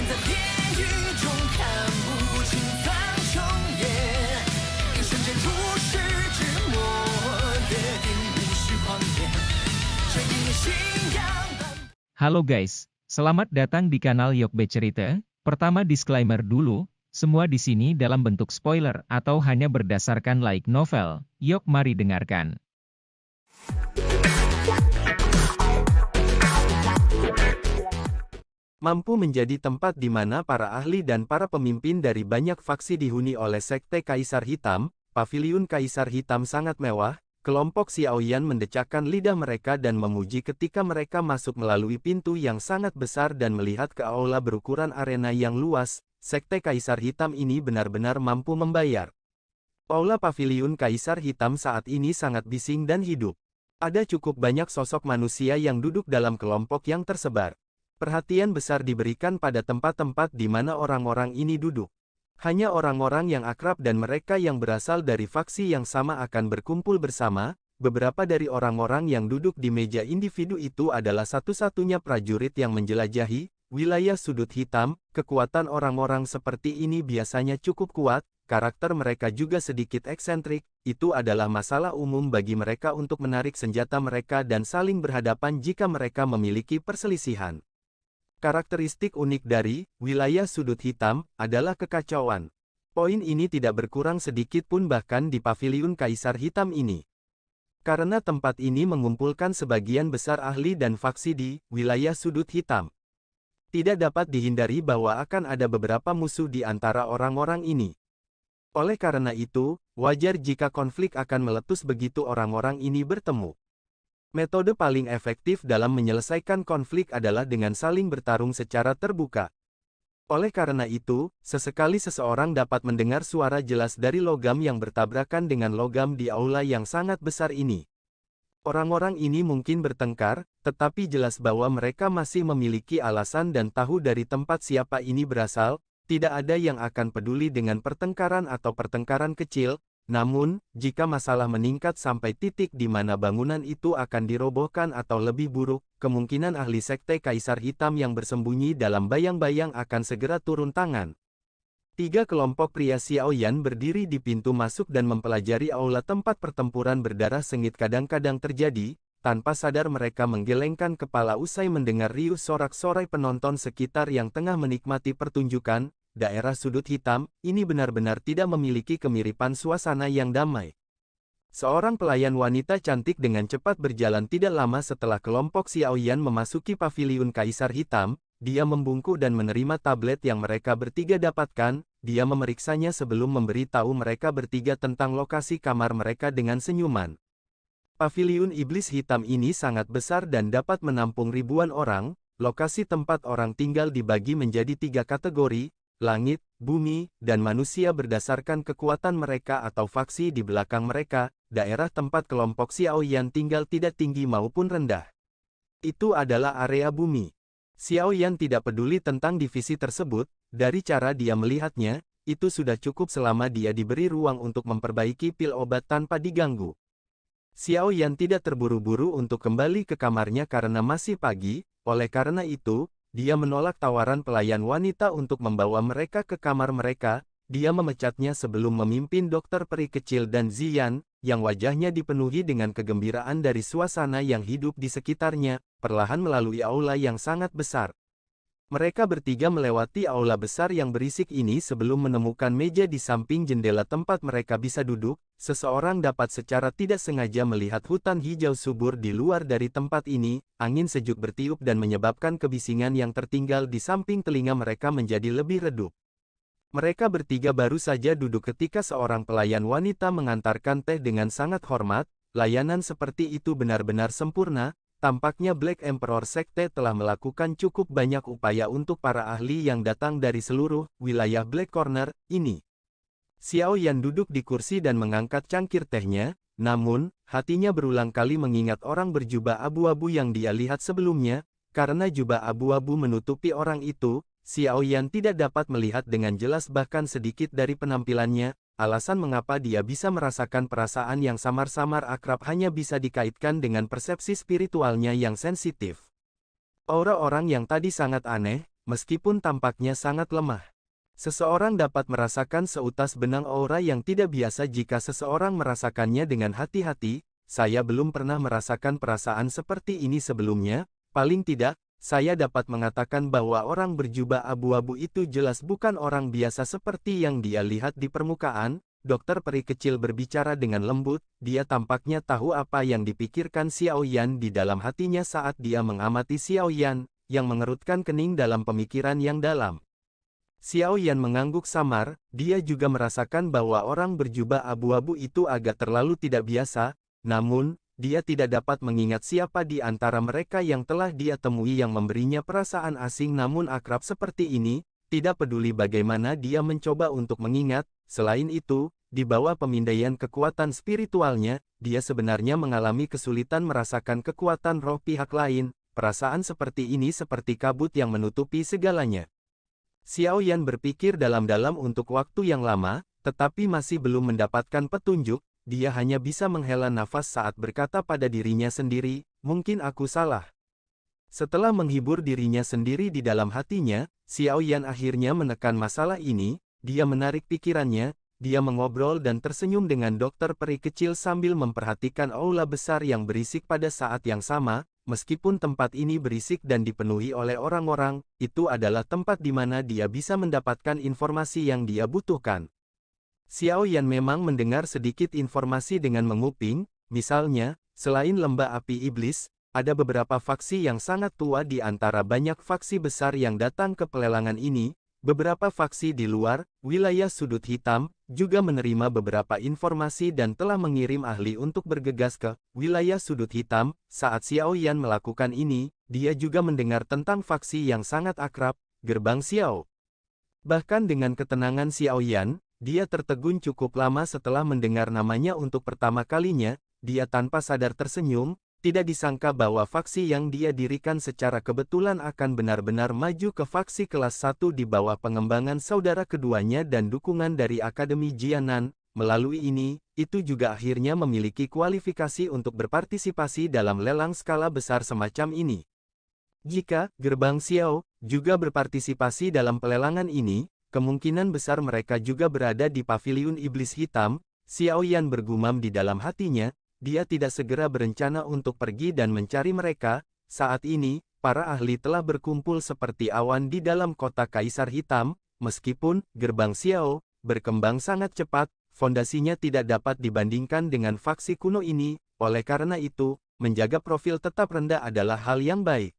在地狱中看不清苍穹野，一瞬间如释之末，约定无需狂野，这一念信仰。 Halo guys, selamat datang di kanal Yokbe Cerita. Pertama disclaimer dulu, semua di sini dalam bentuk spoiler atau hanya berdasarkan light novel. Yok mari dengarkan. Mampu menjadi tempat di mana para ahli dan para pemimpin dari banyak faksi dihuni oleh Sekte Kaisar Hitam. Paviliun Kaisar Hitam sangat mewah. Kelompok Xiaoyan mendecakkan lidah mereka dan memuji ketika mereka masuk melalui pintu yang sangat besar dan melihat ke aula berukuran arena yang luas. Sekte Kaisar Hitam ini benar-benar mampu membayar. Aula Paviliun Kaisar Hitam saat ini sangat bising dan hidup. Ada cukup banyak sosok manusia yang duduk dalam kelompok yang tersebar. Perhatian besar diberikan pada tempat-tempat di mana orang-orang ini duduk. Hanya orang-orang yang akrab dan mereka yang berasal dari faksi yang sama akan berkumpul bersama. Beberapa dari orang-orang yang duduk di meja individu itu adalah satu-satunya prajurit yang menjelajahi wilayah sudut hitam. Kekuatan orang-orang seperti ini biasanya cukup kuat, karakter mereka juga sedikit eksentrik. Itu adalah masalah umum bagi mereka untuk menarik senjata mereka dan saling berhadapan jika mereka memiliki perselisihan. Karakteristik unik dari wilayah sudut hitam adalah kekacauan. Poin ini tidak berkurang sedikit pun bahkan di Paviliun Kaisar Hitam ini. Karena tempat ini mengumpulkan sebagian besar ahli dan faksi di wilayah sudut hitam. Tidak dapat dihindari bahwa akan ada beberapa musuh di antara orang-orang ini. Oleh karena itu, wajar jika konflik akan meletus begitu orang-orang ini bertemu. Metode paling efektif dalam menyelesaikan konflik adalah dengan saling bertarung secara terbuka. Oleh karena itu, sesekali seseorang dapat mendengar suara jelas dari logam yang bertabrakan dengan logam di aula yang sangat besar ini. Orang-orang ini mungkin bertengkar, tetapi jelas bahwa mereka masih memiliki alasan dan tahu dari tempat siapa ini berasal. Tidak ada yang akan peduli dengan pertengkaran atau pertengkaran kecil. Namun, jika masalah meningkat sampai titik di mana bangunan itu akan dirobohkan atau lebih buruk, kemungkinan ahli Sekte Kaisar Hitam yang bersembunyi dalam bayang-bayang akan segera turun tangan. 3 kelompok pria Xiaoyan berdiri di pintu masuk dan mempelajari aula tempat pertempuran berdarah sengit kadang-kadang terjadi. Tanpa sadar mereka menggelengkan kepala usai mendengar riuh sorak-sorai penonton sekitar yang tengah menikmati pertunjukan. Daerah sudut hitam, ini benar-benar tidak memiliki kemiripan suasana yang damai. Seorang pelayan wanita cantik dengan cepat berjalan tidak lama setelah kelompok Xiaoyan memasuki Paviliun Kaisar Hitam. Dia membungkuk dan menerima tablet yang mereka bertiga dapatkan. Dia memeriksanya sebelum memberi tahu mereka bertiga tentang lokasi kamar mereka dengan senyuman. Paviliun Iblis Hitam ini sangat besar dan dapat menampung ribuan orang. Lokasi tempat orang tinggal dibagi menjadi 3 kategori. Langit, bumi, dan manusia berdasarkan kekuatan mereka atau faksi di belakang mereka. Daerah tempat kelompok Xiaoyan tinggal tidak tinggi maupun rendah. Itu adalah area bumi. Xiaoyan tidak peduli tentang divisi tersebut. Dari cara dia melihatnya, itu sudah cukup selama dia diberi ruang untuk memperbaiki pil obat tanpa diganggu. Xiaoyan tidak terburu-buru untuk kembali ke kamarnya karena masih pagi. Oleh karena itu, dia menolak tawaran pelayan wanita untuk membawa mereka ke kamar mereka. Dia memecatnya sebelum memimpin dokter peri kecil dan Ziyan, yang wajahnya dipenuhi dengan kegembiraan dari suasana yang hidup di sekitarnya, perlahan melalui aula yang sangat besar. Mereka bertiga melewati aula besar yang berisik ini sebelum menemukan meja di samping jendela tempat mereka bisa duduk. Seseorang dapat secara tidak sengaja melihat hutan hijau subur di luar dari tempat ini. Angin sejuk bertiup dan menyebabkan kebisingan yang tertinggal di samping telinga mereka menjadi lebih redup. Mereka bertiga baru saja duduk ketika seorang pelayan wanita mengantarkan teh dengan sangat hormat. Layanan seperti itu benar-benar sempurna. Tampaknya Black Emperor Sekte telah melakukan cukup banyak upaya untuk para ahli yang datang dari seluruh wilayah Black Corner ini. Xiaoyan duduk di kursi dan mengangkat cangkir tehnya, namun, hatinya berulang kali mengingat orang berjubah abu-abu yang dia lihat sebelumnya. Karena jubah abu-abu menutupi orang itu, Xiaoyan tidak dapat melihat dengan jelas bahkan sedikit dari penampilannya. Alasan mengapa dia bisa merasakan perasaan yang samar-samar akrab hanya bisa dikaitkan dengan persepsi spiritualnya yang sensitif. Aura orang yang tadi sangat aneh, meskipun tampaknya sangat lemah. Seseorang dapat merasakan seutas benang aura yang tidak biasa jika seseorang merasakannya dengan hati-hati. Saya belum pernah merasakan perasaan seperti ini sebelumnya, paling tidak, saya dapat mengatakan bahwa orang berjubah abu-abu itu jelas bukan orang biasa seperti yang dia lihat di permukaan. Dokter peri kecil berbicara dengan lembut, dia tampaknya tahu apa yang dipikirkan Xiao Yan di dalam hatinya saat dia mengamati Xiao Yan, yang mengerutkan kening dalam pemikiran yang dalam. Xiao Yan mengangguk samar, dia juga merasakan bahwa orang berjubah abu-abu itu agak terlalu tidak biasa, namun, dia tidak dapat mengingat siapa di antara mereka yang telah dia temui yang memberinya perasaan asing namun akrab seperti ini, tidak peduli bagaimana dia mencoba untuk mengingat, selain itu, di bawah pemindaian kekuatan spiritualnya, dia sebenarnya mengalami kesulitan merasakan kekuatan roh pihak lain, perasaan seperti ini seperti kabut yang menutupi segalanya. Xiao Yan berpikir dalam-dalam untuk waktu yang lama, tetapi masih belum mendapatkan petunjuk, dia hanya bisa menghela nafas saat berkata pada dirinya sendiri, mungkin aku salah. Setelah menghibur dirinya sendiri di dalam hatinya, Xiao Yan akhirnya menekan masalah ini, dia menarik pikirannya, dia mengobrol dan tersenyum dengan dokter peri kecil sambil memperhatikan aula besar yang berisik pada saat yang sama. Meskipun tempat ini berisik dan dipenuhi oleh orang-orang, itu adalah tempat di mana dia bisa mendapatkan informasi yang dia butuhkan. Xiao Yan memang mendengar sedikit informasi dengan menguping, misalnya, selain lembah api iblis, ada beberapa faksi yang sangat tua di antara banyak faksi besar yang datang ke pelelangan ini. Beberapa faksi di luar wilayah sudut hitam juga menerima beberapa informasi dan telah mengirim ahli untuk bergegas ke wilayah sudut hitam. Saat Xiao Yan melakukan ini, dia juga mendengar tentang faksi yang sangat akrab, Gerbang Xiao. Bahkan dengan ketenangan Xiao Yan, dia tertegun cukup lama setelah mendengar namanya untuk pertama kalinya, dia tanpa sadar tersenyum. Tidak disangka bahwa faksi yang dia dirikan secara kebetulan akan benar-benar maju ke faksi kelas 1 di bawah pengembangan saudara keduanya dan dukungan dari Akademi Jianan. Melalui ini, itu juga akhirnya memiliki kualifikasi untuk berpartisipasi dalam lelang skala besar semacam ini. Jika Gerbang Xiao juga berpartisipasi dalam pelelangan ini, kemungkinan besar mereka juga berada di Paviliun Iblis Hitam. Xiao Yan bergumam di dalam hatinya. Dia tidak segera berencana untuk pergi dan mencari mereka. Saat ini, para ahli telah berkumpul seperti awan di dalam kota Kaisar Hitam. Meskipun Gerbang Xiao berkembang sangat cepat, fondasinya tidak dapat dibandingkan dengan faksi kuno ini. Oleh karena itu, menjaga profil tetap rendah adalah hal yang baik.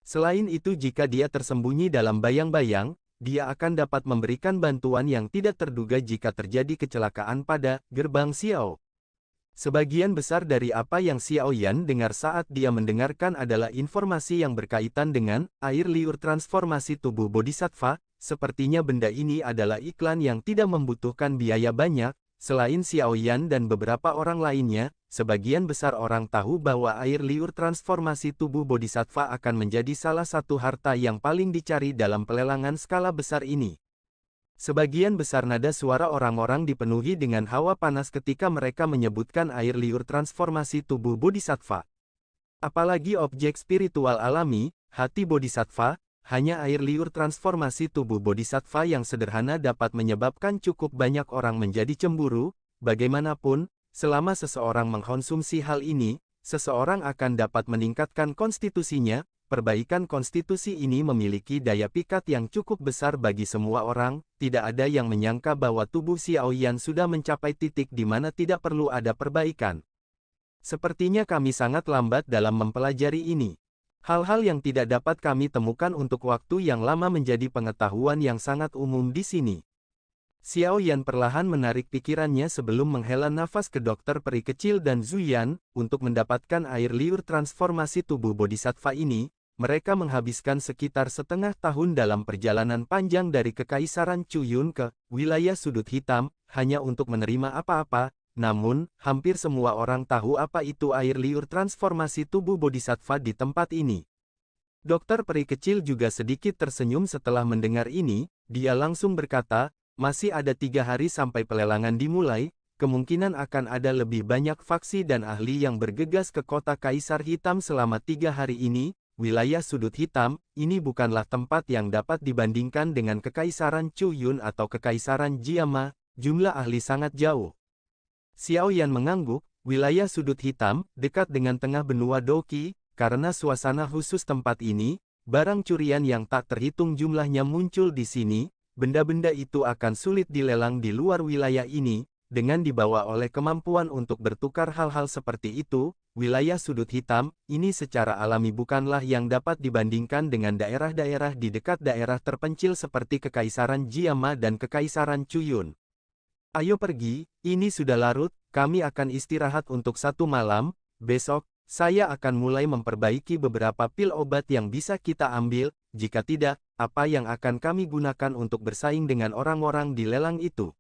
Selain itu, jika dia tersembunyi dalam bayang-bayang, dia akan dapat memberikan bantuan yang tidak terduga jika terjadi kecelakaan pada Gerbang Xiao. Sebagian besar dari apa yang Xiao Yan dengar saat dia mendengarkan adalah informasi yang berkaitan dengan air liur transformasi tubuh Bodhisattva. Sepertinya benda ini adalah iklan yang tidak membutuhkan biaya banyak. Selain Xiao Yan dan beberapa orang lainnya, sebagian besar orang tahu bahwa air liur transformasi tubuh Bodhisattva akan menjadi salah satu harta yang paling dicari dalam pelelangan skala besar ini. Sebagian besar nada suara orang-orang dipenuhi dengan hawa panas ketika mereka menyebutkan air liur transformasi tubuh Bodhisattva. Apalagi objek spiritual alami, hati Bodhisattva, hanya air liur transformasi tubuh Bodhisattva yang sederhana dapat menyebabkan cukup banyak orang menjadi cemburu. Bagaimanapun, selama seseorang mengkonsumsi hal ini, seseorang akan dapat meningkatkan konstitusinya. Perbaikan konstitusi ini memiliki daya pikat yang cukup besar bagi semua orang. Tidak ada yang menyangka bahwa tubuh Xiao Yan sudah mencapai titik di mana tidak perlu ada perbaikan. Sepertinya kami sangat lambat dalam mempelajari ini. Hal-hal yang tidak dapat kami temukan untuk waktu yang lama menjadi pengetahuan yang sangat umum di sini. Xiao Yan perlahan menarik pikirannya sebelum menghela nafas ke dokter peri kecil dan Zuyan. Untuk mendapatkan air liur transformasi tubuh Bodhisattva ini, mereka menghabiskan sekitar setengah tahun dalam perjalanan panjang dari Kekaisaran Chuyun ke wilayah sudut hitam, hanya untuk menerima apa-apa. Namun, hampir semua orang tahu apa itu air liur transformasi tubuh Bodhisattva di tempat ini. Dokter peri kecil juga sedikit tersenyum setelah mendengar ini. Dia langsung berkata, masih ada 3 hari sampai pelelangan dimulai. Kemungkinan akan ada lebih banyak faksi dan ahli yang bergegas ke kota Kaisar Hitam selama 3 hari ini. wilayah sudut hitam, ini bukanlah tempat yang dapat dibandingkan dengan Kekaisaran Chu Yun atau Kekaisaran Jiama, jumlah ahli sangat jauh. Xiao Yan mengangguk, wilayah sudut hitam, dekat dengan tengah benua Doqi, karena suasana khusus tempat ini, barang curian yang tak terhitung jumlahnya muncul di sini, benda-benda itu akan sulit dilelang di luar wilayah ini, dengan dibawa oleh kemampuan untuk bertukar hal-hal seperti itu, wilayah sudut hitam, ini secara alami bukanlah yang dapat dibandingkan dengan daerah-daerah di dekat daerah terpencil seperti Kekaisaran Jiama dan Kekaisaran Chu Yun. Ayo pergi, ini sudah larut, kami akan istirahat untuk 1 malam, besok, saya akan mulai memperbaiki beberapa pil obat yang bisa kita ambil, jika tidak, apa yang akan kami gunakan untuk bersaing dengan orang-orang di lelang itu?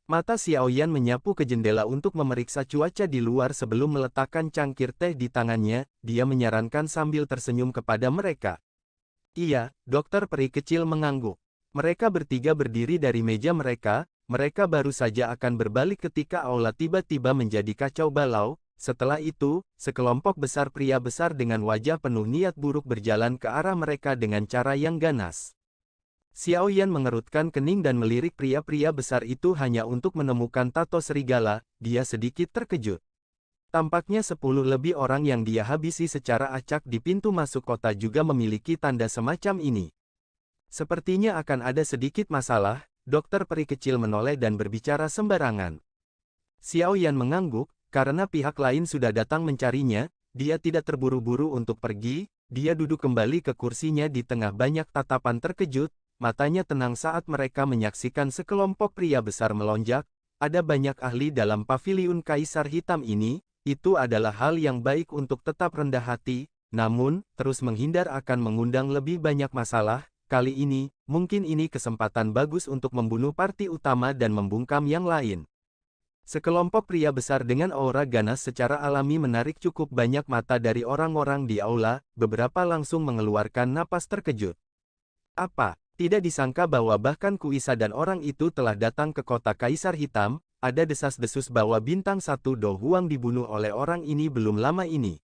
Mata Xiao Yan menyapu ke jendela untuk memeriksa cuaca di luar sebelum meletakkan cangkir teh di tangannya, dia menyarankan sambil tersenyum kepada mereka. Iya, dokter peri kecil mengangguk. Mereka bertiga berdiri dari meja mereka baru saja akan berbalik ketika aula tiba-tiba menjadi kacau balau, setelah itu, sekelompok besar pria besar dengan wajah penuh niat buruk berjalan ke arah mereka dengan cara yang ganas. Xiao Yan mengerutkan kening dan melirik pria-pria besar itu hanya untuk menemukan tato serigala, dia sedikit terkejut. Tampaknya 10 lebih orang yang dia habisi secara acak di pintu masuk kota juga memiliki tanda semacam ini. Sepertinya akan ada sedikit masalah, dokter peri kecil menoleh dan berbicara sembarangan. Xiao Yan mengangguk, karena pihak lain sudah datang mencarinya, dia tidak terburu-buru untuk pergi, dia duduk kembali ke kursinya di tengah banyak tatapan terkejut. Matanya tenang saat mereka menyaksikan sekelompok pria besar melonjak, ada banyak ahli dalam paviliun Kaisar Hitam ini, itu adalah hal yang baik untuk tetap rendah hati, namun, terus menghindar akan mengundang lebih banyak masalah, kali ini, mungkin ini kesempatan bagus untuk membunuh parti utama dan membungkam yang lain. Sekelompok pria besar dengan aura ganas secara alami menarik cukup banyak mata dari orang-orang di aula, beberapa langsung mengeluarkan napas terkejut. Apa? Tidak disangka bahwa bahkan Kuisa dan orang itu telah datang ke kota Kaisar Hitam, ada desas-desus bahwa bintang 1 Do Huang dibunuh oleh orang ini belum lama ini.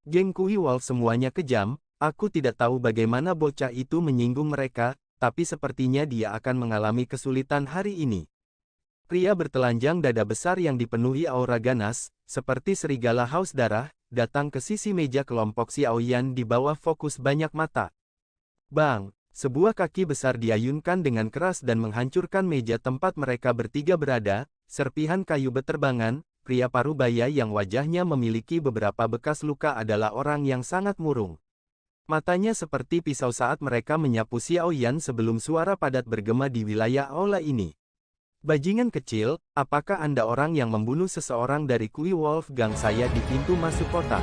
Geng Kui Wolf semuanya kejam, aku tidak tahu bagaimana bocah itu menyinggung mereka, tapi sepertinya dia akan mengalami kesulitan hari ini. Pria bertelanjang dada besar yang dipenuhi aura ganas, seperti serigala haus darah, datang ke sisi meja kelompok Xiao Yan di bawah fokus banyak mata. Bang! Sebuah kaki besar diayunkan dengan keras dan menghancurkan meja tempat mereka bertiga berada, serpihan kayu beterbangan, pria parubaya yang wajahnya memiliki beberapa bekas luka adalah orang yang sangat murung. Matanya seperti pisau saat mereka menyapu Xiao Yan sebelum suara padat bergema di wilayah aula ini. Bajingan kecil, apakah Anda orang yang membunuh seseorang dari Kui Wolf Gang saya di pintu masuk kota?